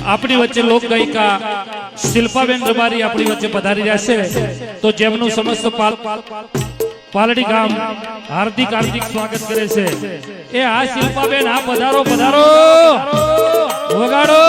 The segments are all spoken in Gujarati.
આપણી વચ્ચે લોક ગાયિકા શિલ્પાબેન રબારી આપણી વચ્ચે પધારી રહ્યા છે તો જેમનું સમસ્ત પાલડી ગામ હાર્દિક સ્વાગત કરે છે એ આ શિલ્પાબેન આ પધારો પધારો વગાડો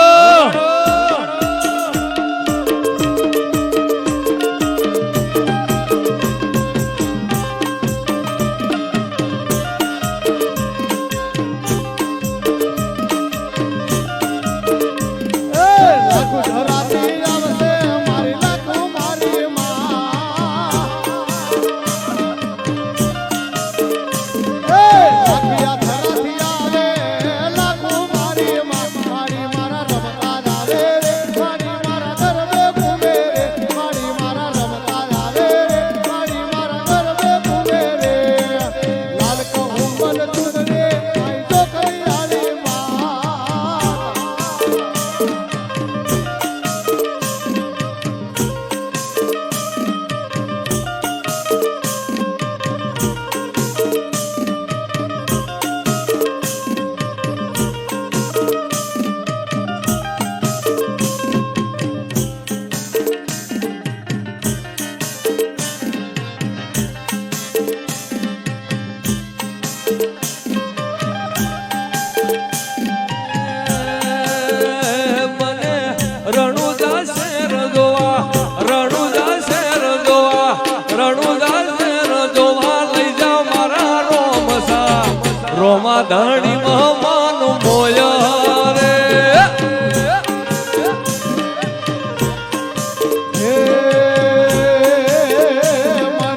રોમા ધણી મહમાન મોયા રે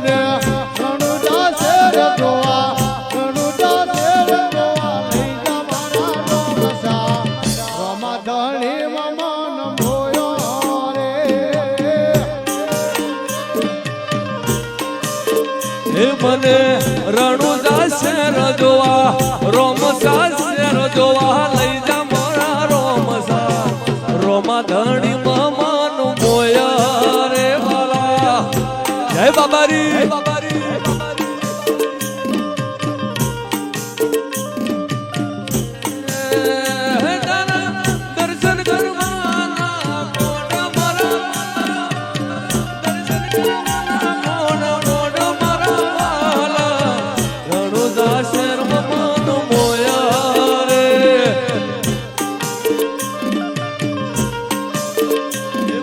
મને રણુજા શેર જોવા લઈ જા મારા રોમસા રોમા ધણી મહમાન મોયા રે હે મને રણુજા શેર જોવા રોમસા શેર જોવા લઈ જા મારા રોમસા રોમા ધણી મહમાન મોયા રે બાલા જય બાબારી દર્શન કરવાના કોણ મારા દર્શન કરવાના કોણ મારા રણુજા શેર મહમાન મોયા રે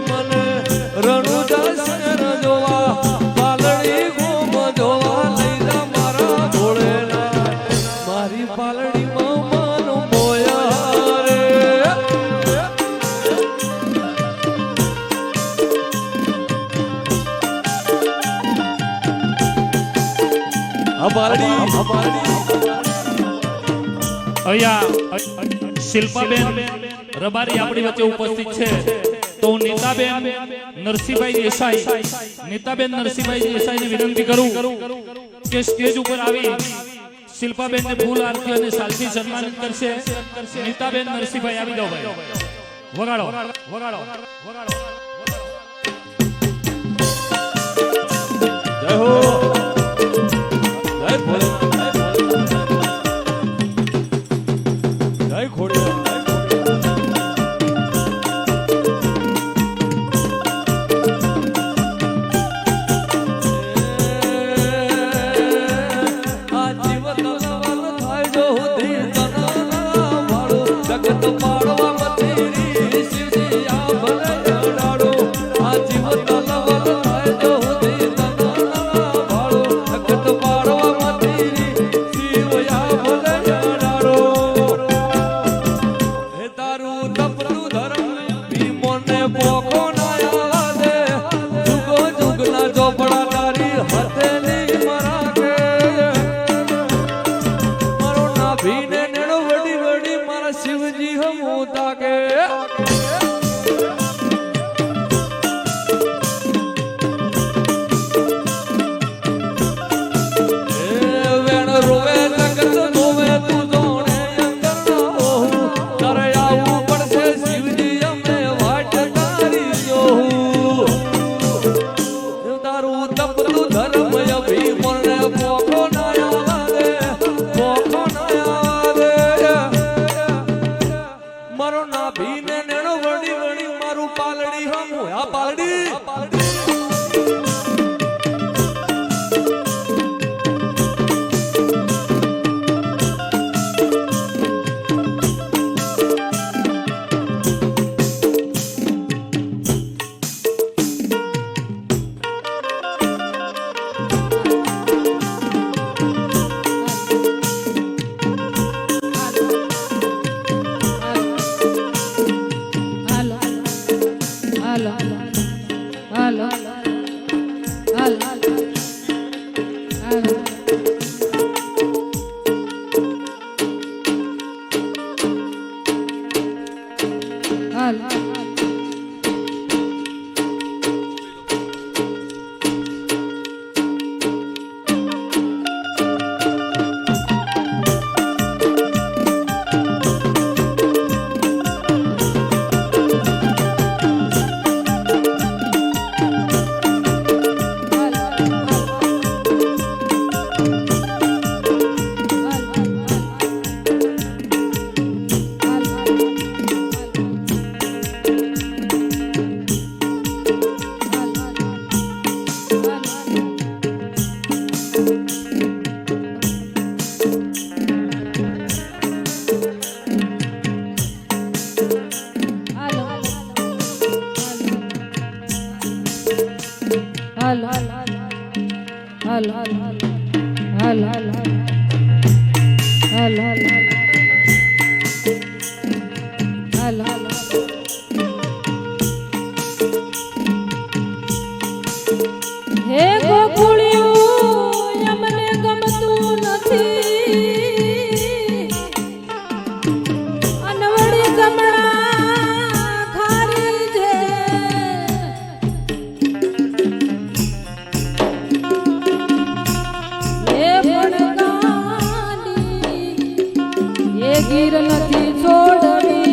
મને રણુજા શેર જોવા પાલડી ગોમ જોવા લઈ જા મારા ભોળેના મારી પાલડી મહમાન મોયા રે અહીંયા શિલ્પાબેન રબારી આપણી વચ્ચે ઉપસ્થિત છે તો હું નીતાબેન નરસિંહભાઈ દેસાઈને વિનંતી કરું કે સ્ટેજ ઉપર આવી શિલ્પાબેન ને ફૂલ આરતી અને સાલથી સન્માનિત કરશે નીતાબેન નરસિંહભાઈ આવી જાઓ ભાઈ વગાડો જય હો જય ભોલે જય ખોડિયા જગત પાડવા મથેરી શિવજી આ ભલે અડાડો આ જીવન લવલ થાય જો દે તના હે ગોકુળિયું અમને ગમતું નથી અનવડી ગમણા ખારી છે એ ભણકાની એ ગીર નથી છોડવી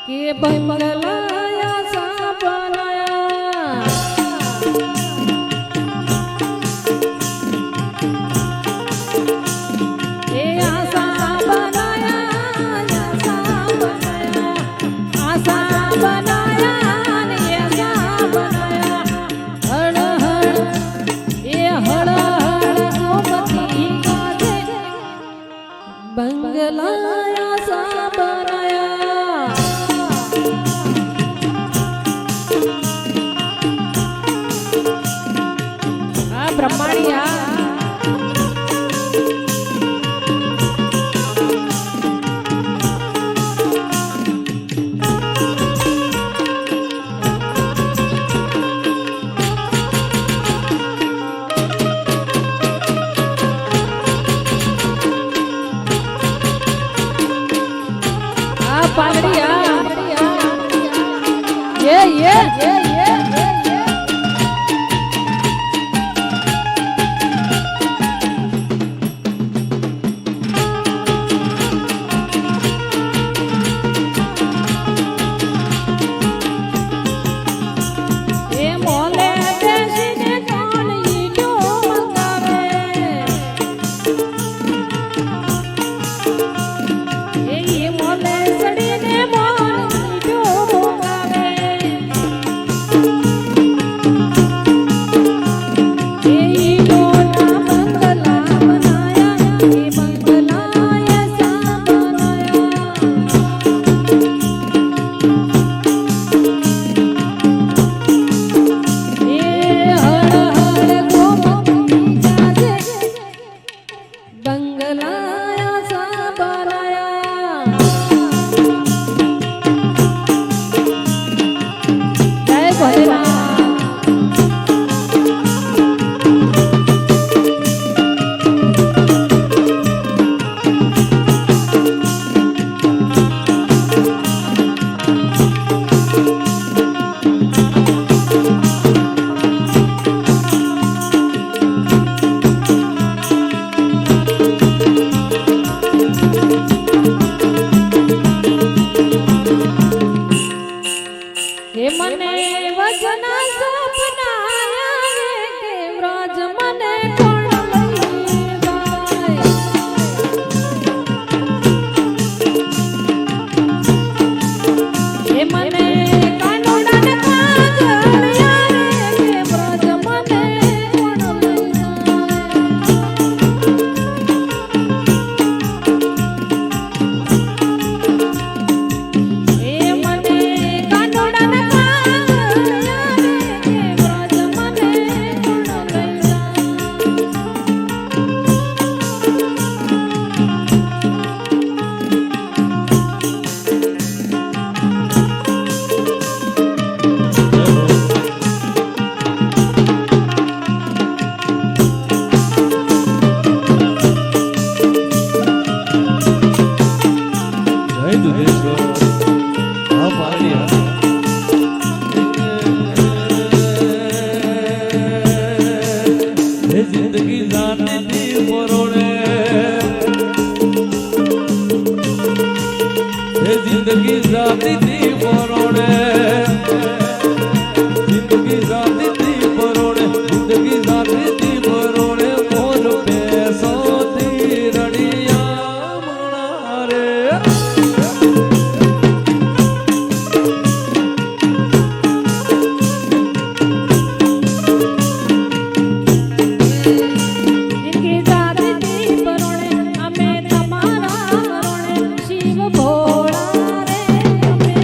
કે બંગલાયા સાપનાયા એ આસા બનાયા આસા બનાયા ને આસા બનાયા હળ હળ એ હળ હળ ગોમતી કાજે બંગલાયા સા બનાયા આ બ્રહ્માણિયા જિંદગી જાતી પરોડે જિંદગી જાતી પરોડે જિંદગી જાતી પરોડે જિંદગી જાતી પરોડે મોર પેસોથી રડિયા મણા રે અમે તમારા શિવ ભોળા રે અમે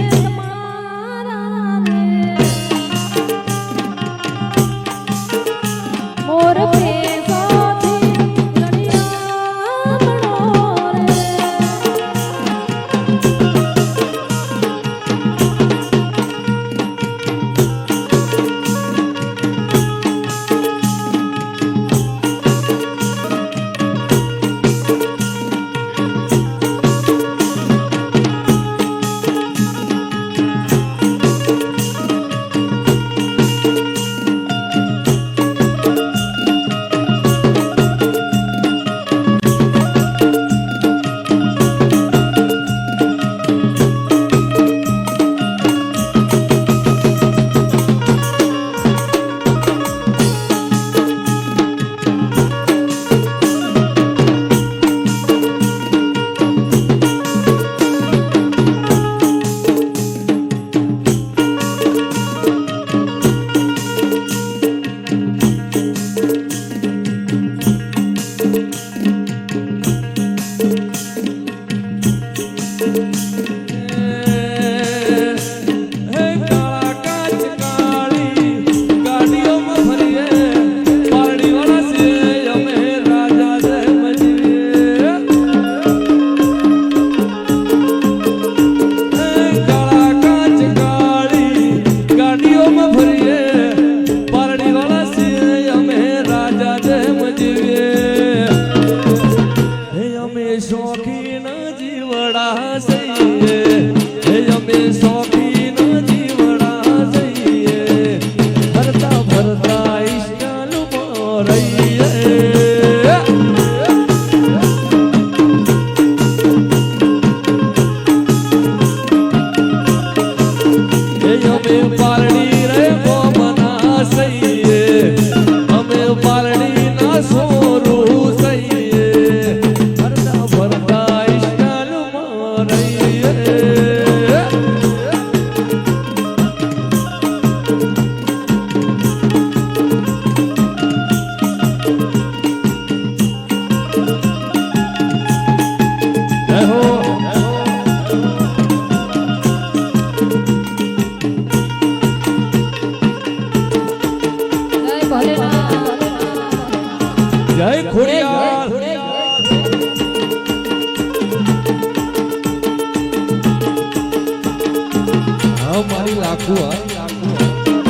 હા મારી લાખું હા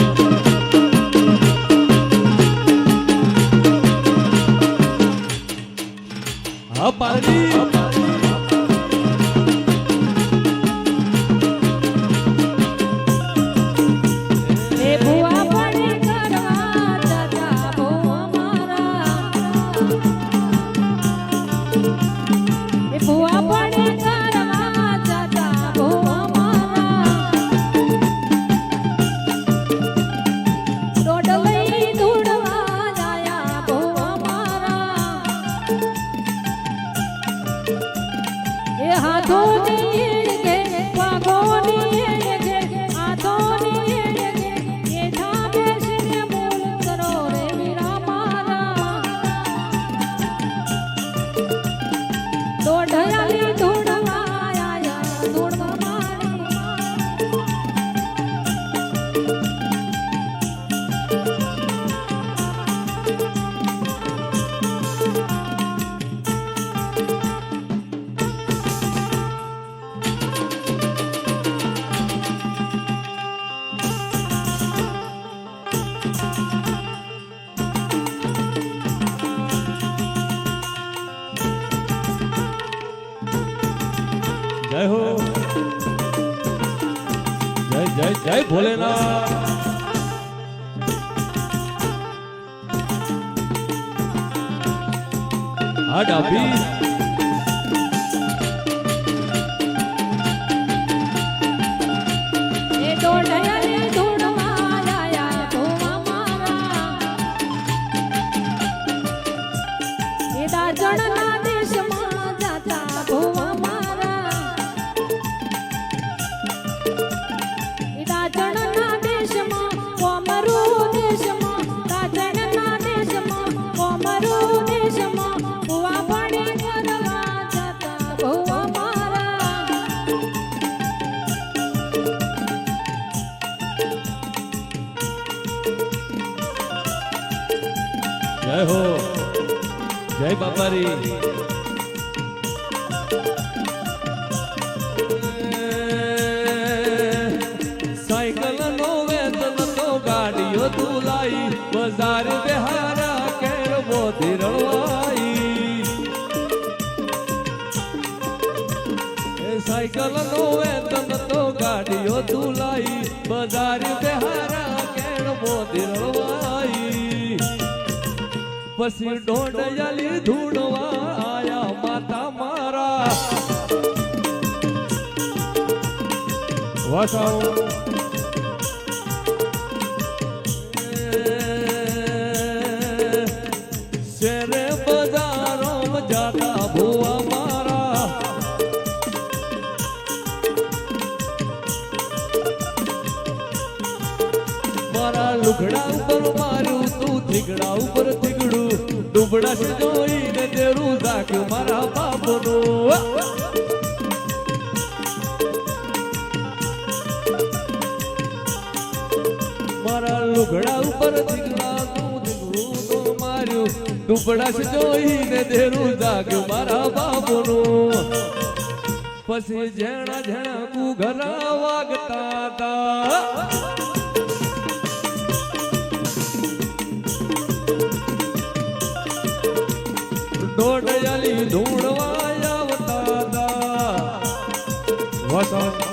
હા પાલડી એ ભુવા પડે કરવા જતા ભુવા મારા એ ભુવા પડે કરવા જતા ભુવા મારા દોડ લઈ ધૂળવા જાયા ભુવા મારા એ હાથોની એડગે પગોની એડગે હાથોની એડગે એ થા બેસીને બોલ કરો રે વીરા મારા દોઢયાલી ધૂળવા આયા ધૂળવા મારી જય હો જય જય જય ભોલેનાથ આ ડાબી એ દોઢયાલી ધૂળવા આયા ભુવા મારા એ દાજણના દેશમાં જાતા ભુવા મારા એ દાજણના દેશમાં કોમરૂ દેશમાં દાજણના દેશમાં કોમરૂ દેશમાં ભુવા પડે કરવા જતા ભુવા મારા જય હો જય બાપારી સાયકલ નો વેતન તો ગાડીઓ તુલાઈ બજાર બિહારા કેર મોતી રળવાઈ સાયકલ નો વેતન તો ગાડીઓ તુલાઈ બજાર બિહારા કેર મોતી રળવાઈ પછી દોઢયાલી ધૂળવા આયા માતા મારા વસાઓ શેરે બજારોમાં જાતા ભુવા મારા મારા લુગડા ઉપર માર્યું તું થીગડા ઉપર થીગડું ડૂબડા જોઈને તેરું જાગ્યું મારા બાપનું મારા લુગડા ઉપર થીગડા તું થીગડું તો માર્યું ડૂબડા જોઈને તેરું જાગ્યું મારા બાપનું પછી જેણા જેણા કુઘરા વાગતા હતા દોઢયાલી ધૂળવા આવતા હતા વસંત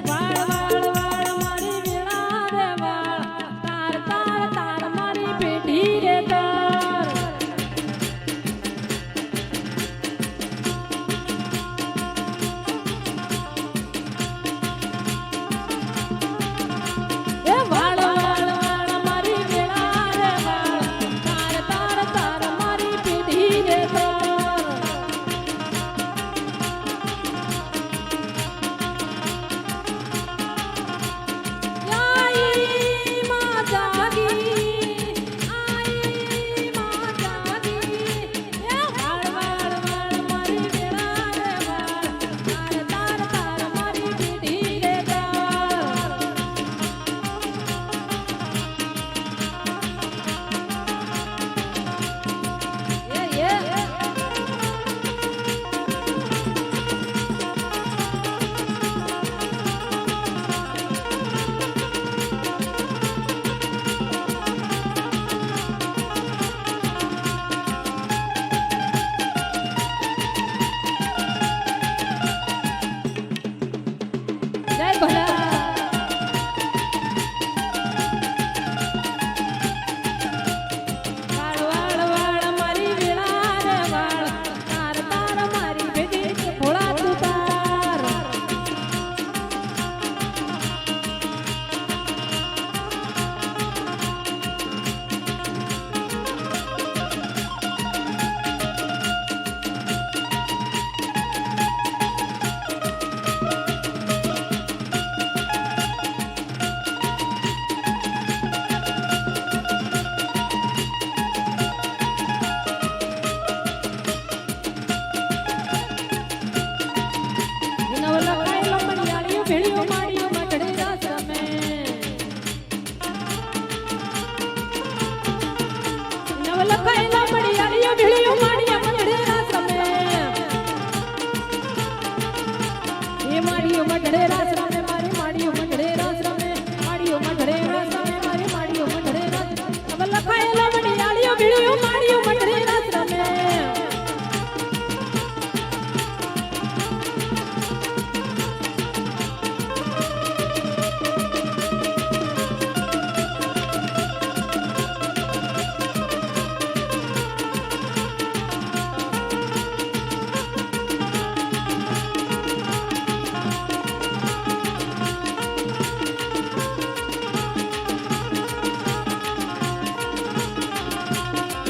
વાળ વાળ વાળ મારી વીણા રે વાળ તાર તાર તાર મારી પેઢી રે તાર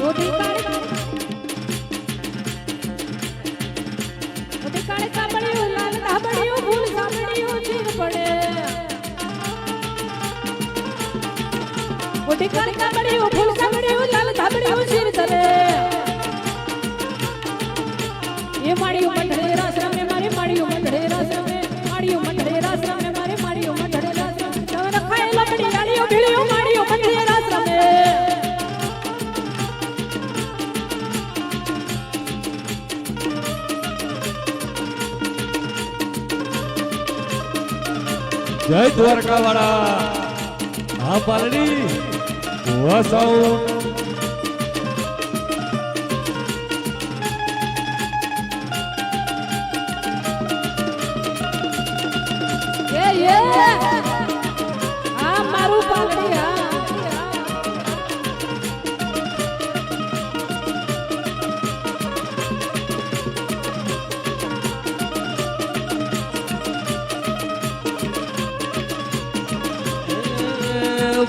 ઓઢી કાળી ઓઢી કાળી કાબડિયું લાલ ધાબડિયું ફૂલ સાબડિયું ચીર પડે ઓઢી કાળી કાબડિયું ફૂલ સાબડિયું લાલ ધાબડિયું ચીર કરે એ માળિયું મંડળે રાસ રમે મારી માળિયું મંડળે રાસ રમે માળિયું મંડળે રાસ રમે મારી માળિયું મંડળે રાસ રમે તવ રખાય લપડી આળિયો ભીળિયો માળિયું મંડળે રાસ રમે જય દ્વારકા વાળા હા પાલડી વસાઉ આ મારું પાલડી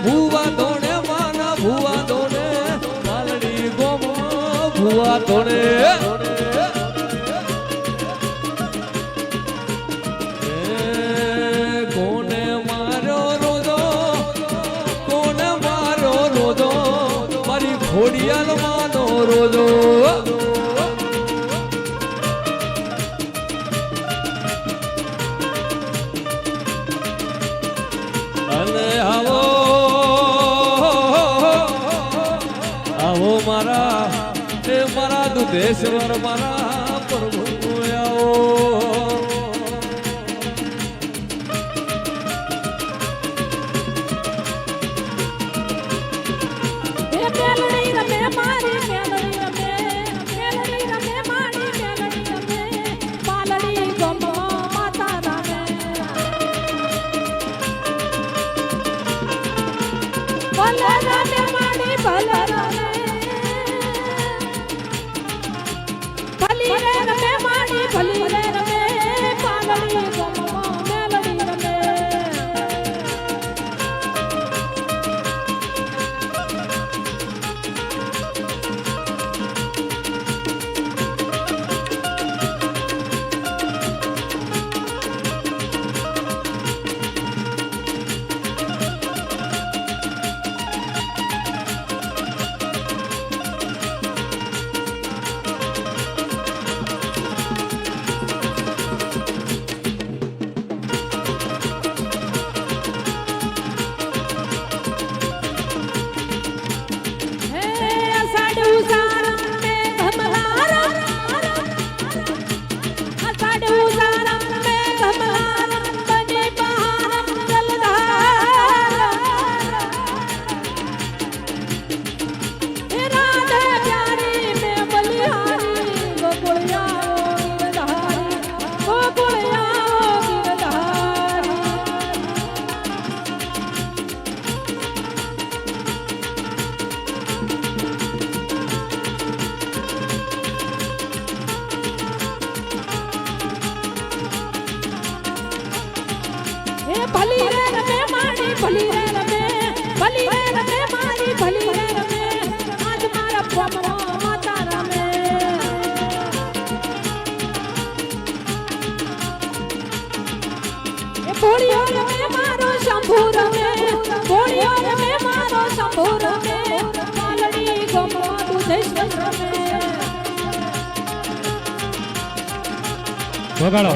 ભુવા ધોણે માના ભુવા ધોણે પાલડી ગોમો ભુવા ધોણે કોને મારો રોજો કોને મારો રોજો મારી ખોડિયાલ માનો રોજો અને આવો આવો મારા તે મારા દુધેશ્વર મારા પ્રભુ આવો એ મેલડી રમે મારી મેલડી રમે મેલડી રમે મારી મેલડી રમે પાલડી ગમો માતા રમે ભલે રમે મારી ભલે રમે ભલી રે રમે મારી ભલી રે રમે પાલડી ગમો મેલડી રમે ભલી રે રમે મારી ભલી રે રમે ભલી રે રમે મારી ભલી રે રમે આજ મારા પમો માતા રમે એ ભોળિયો રમે મારો શંભુ રમે ભોળિયો રમે મારો શંભુ રમે પાલડી ગમો દુધેશ્વર રમે વગાડો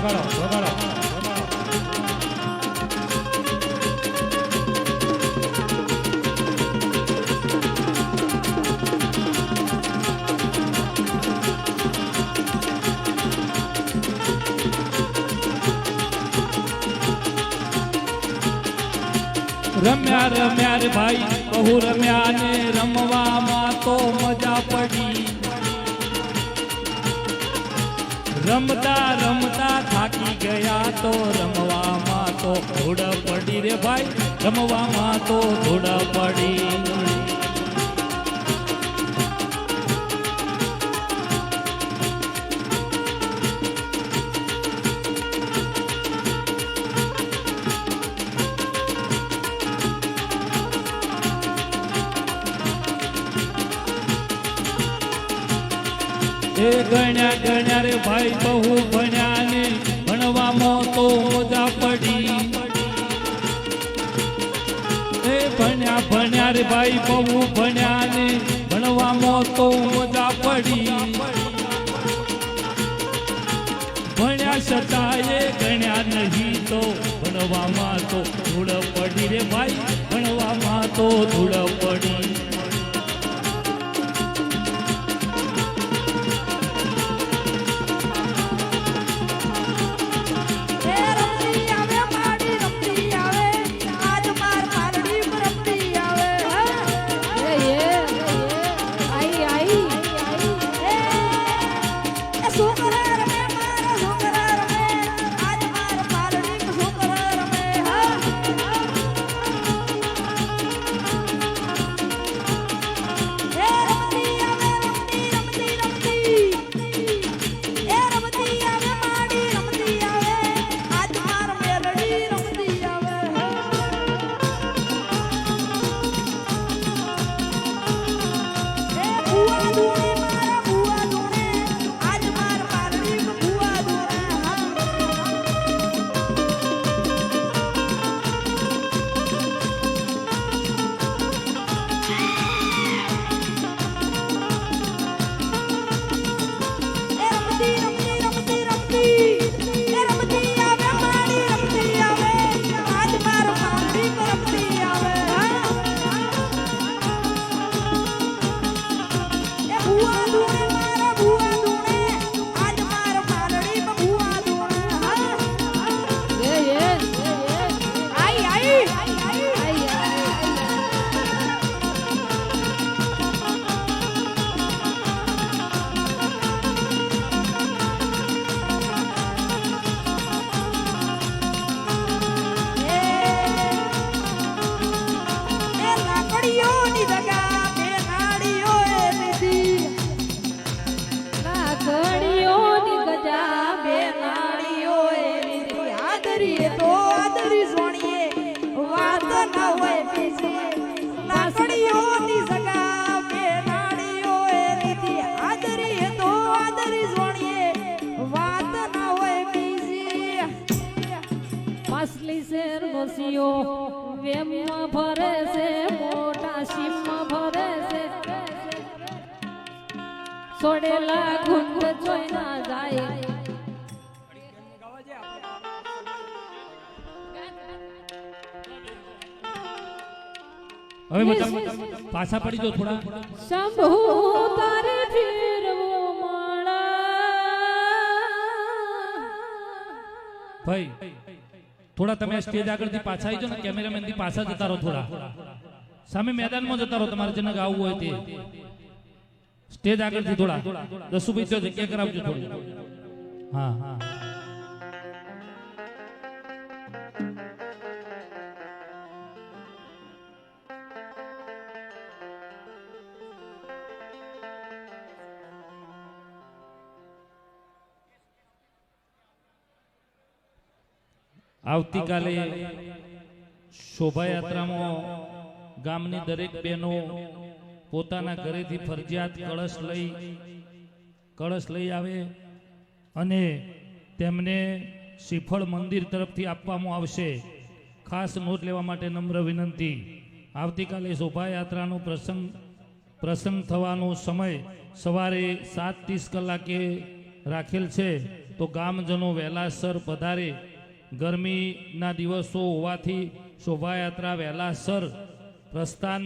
રમ્યા રમ્યા રે ભાઈ બહુ રમ્યા ને રમવામાં તો મજા પડી રમતા રમતા થાકી ગયા તો રમવામાં તો ધૂળ પડી રે ભાઈ રમવામાં તો ધૂળ પડી એ ગણ્યા ગણ્યા રે ભાઈ બહુ ભણ્યા ને ભણવામાં તો મજા પડી એ ભણ્યા ભણ્યા રે ભાઈ બહુ ભણ્યા ને ભણવામાં તો મજા પડી ભણ્યા છતાં એ ગણ્યા નહીં તો ભણવામાં તો ધૂળ પડી રે ભાઈ ભણવામાં તો ધૂળ પડી માછલી શેર નોસીઓ વેમમાં ભરે છે મોટા સીમમાં ભરે છે છોડેલા ગુંડ જોઈ ના જાય હવે બધા પાછા પડી જો થોડા શંભુ તારે ફેરવો માળા ભાઈ થોડા તમે સ્ટેજ આગળથી પાછા આવી જાઓ ને કેમેરામેન થી પાછા જતા રહો થોડા સામે મેદાનમાં જતા રહો તમારે જેને ગાવું હોય તે સ્ટેજ આગળથી થોડા દસુભાઈ જો જગ્યા કરાવજો થોડી હા હા આવતીકાલે શોભાયાત્રામાં ગામની દરેક બહેનો પોતાના ઘરેથી ફરજિયાત કળશ લઈ આવે અને તેમને શ્રીફળ મંદિર તરફથી આપવામાં આવશે. ખાસ નોંધ લેવા માટે નમ્ર વિનંતી. આવતીકાલે શોભાયાત્રાનો પ્રસંગ થવાનો સમય સવારે 7:30 કલાકે રાખેલ છે, તો ગામજનો વહેલાસર પધારે. ગરમીના દિવસો હોવાથી શોભાયાત્રા વહેલાસર પ્રસ્થાન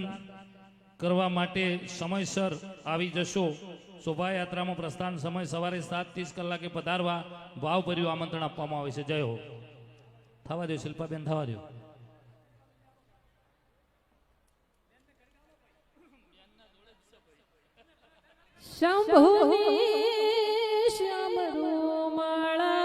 કરવા માટે સમયસર આવી જશો. શોભાયાત્રામાં પ્રસ્થાન સમય સવારે 7:30 કલાકે પધારવા ભાવભર્યું આમંત્રણ આપવામાં આવે છે. જય હો. થવા દો શિલ્પાબેન, થવા દો. શંભુની શ્યામરૂ માળા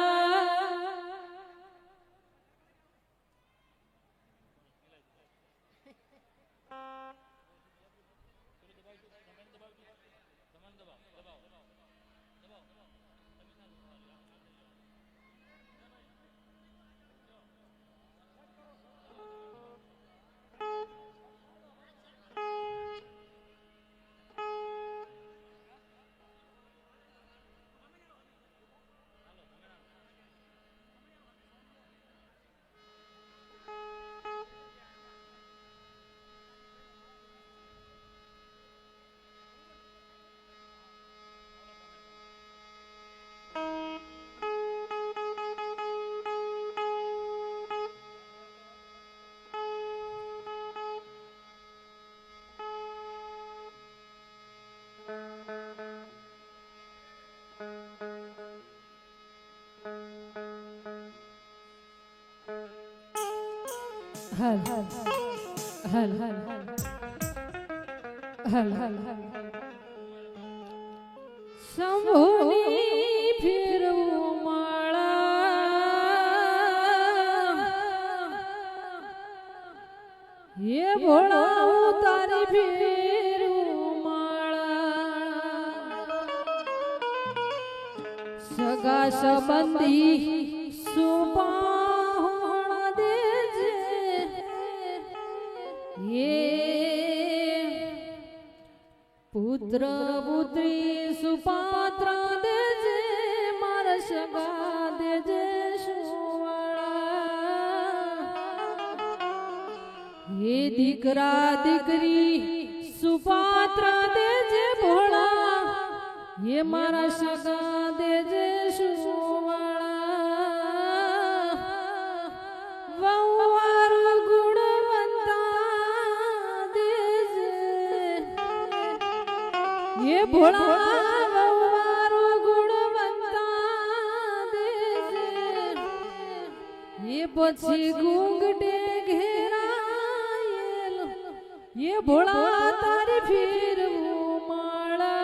હલ હલ હલ હલ શંભુની ફેરવું માળા હે ભોળા હું તારી ફેરવું માળા સગા સંબંધી સુપાહણ દેજે હે પુત્ર પુત્રી સુપાત્ર દેજે મારા સગા દેજે સુવાળા હે દીકરા દીકરી સુપાત્ર દેજે ભોળા હે મારા સગા દેજે સુવાળા વહુવાર ગુણવંતા દેજે હે ભોળા વહુવાર ગુણવંતા દેજે હે પછી ઘૂંઘટે ઘેરાયેલ હે ભોળા તારી ફેરવું માળા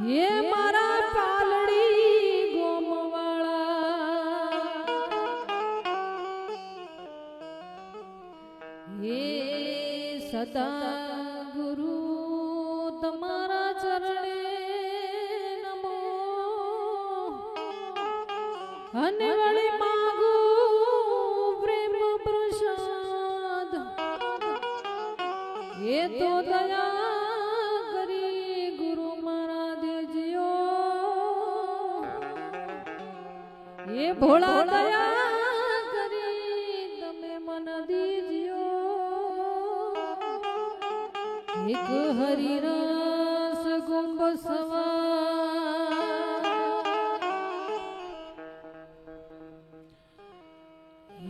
હે મારા પાલડી ગોમવાળા હે સદા ગુરુ તમારા ચરણે નમો અને વળી માગુ પ્રેમ પ્રસાદ એ તો દયા કરી ગુરુ મારા દેજ્યો એ ભોળા દયા કરી તમે મન દીજ્યો એક હરિરસ ગુંબ સવા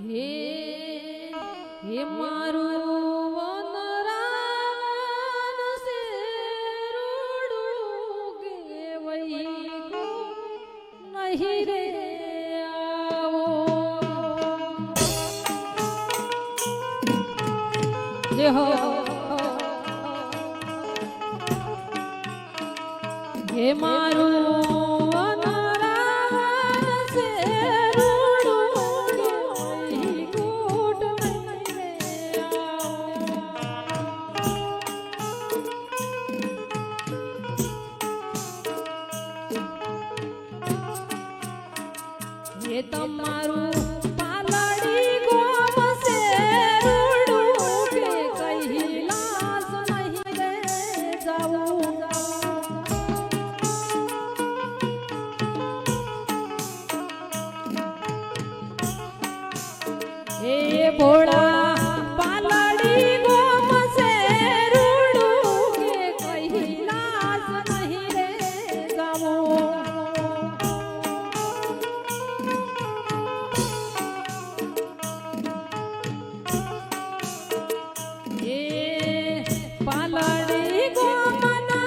હે હે મારું વનરાવન શેરડું કેવઈ નહીં રે આવો જય હો હે મારું વનરાવન શેરડું કેવઈ કોટ નહીં રે આવો હે તમારું પાલડી ગોમ શેરડું કે કૈલાસ નહીં રે જાવું હે ભોળા પાલડી ગોમ શેરડું કે કૈલાસ નહીં રે જાવું હે પાલડી ગોમના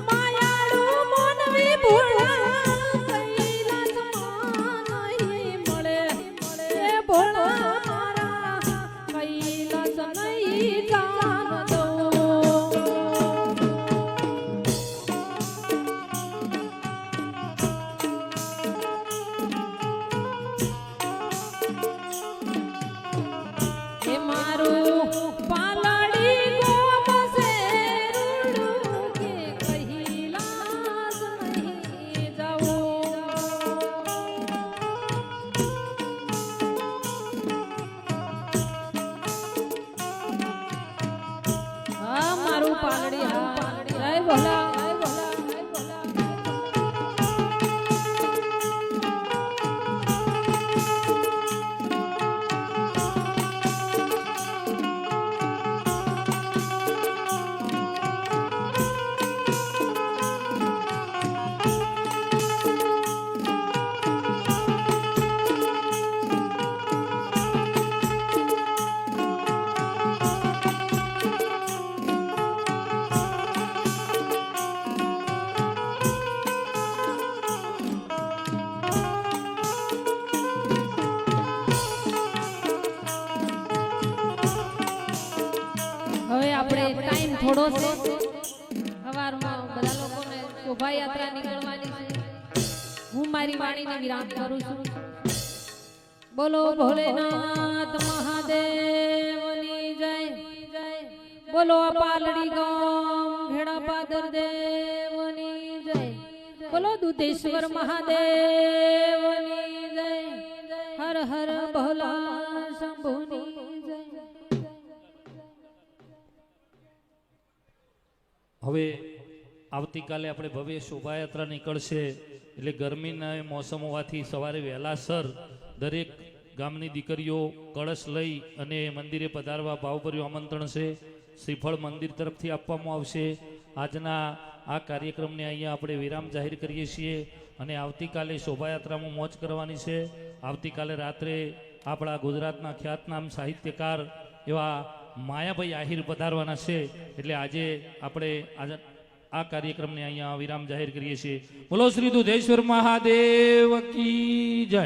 માયાળું મોનવી ભોળા કૈલાસમાં નહીં મળે હે ભોળા મારા કૈલાસ નહીં જાન દઉં હે મારું પાલડી ગોમ શેરડું કે કૈલાસ નહીં જાવું હા મારું પાલડી હા જય ભોલા જય ભોલા જય ભોલા આપણે ટાઈમ થોડો છે સવારમાં બધા લોકોને શોભાયાત્રા નીકળવાની છે હું મારી વાણીને વિરામ કરું છું બોલો ભોલેનાથ મહાદેવની જય બોલો પાલડી ગામ ઘેડા પાદર દેવની જય બોલો દુધેશ્વર મહાદેવની જય હર હર ભોલા શંભુની જય હવે આવતીકાલે આપણે ભવ્ય શોભાયાત્રા નીકળશે એટલે ગરમીના મોસમ હોવાથી સવારે વહેલાસર દરેક ગામની દીકરીઓ કળશ લઈ અને મંદિરે પધારવા ભાવભર્યું આમંત્રણ છે શ્રીફળ મંદિર તરફથી આપવામાં આવશે આજના આ કાર્યક્રમને અહીંયા આપણે વિરામ જાહેર કરીએ છીએ અને આવતીકાલે શોભાયાત્રામાં મોજ કરવાની છે આવતીકાલે રાત્રે આપણા ગુજરાતના ખ્યાતનામ સાહિત્યકાર એવા માયાભાઈ આહિર પધારવાના છે એટલે આજે આપણે આ કાર્યક્રમને અહીંયા વિરામ જાહેર કરીએ છીએ બોલો શ્રી દુધેશ્વર મહાદેવ કી જય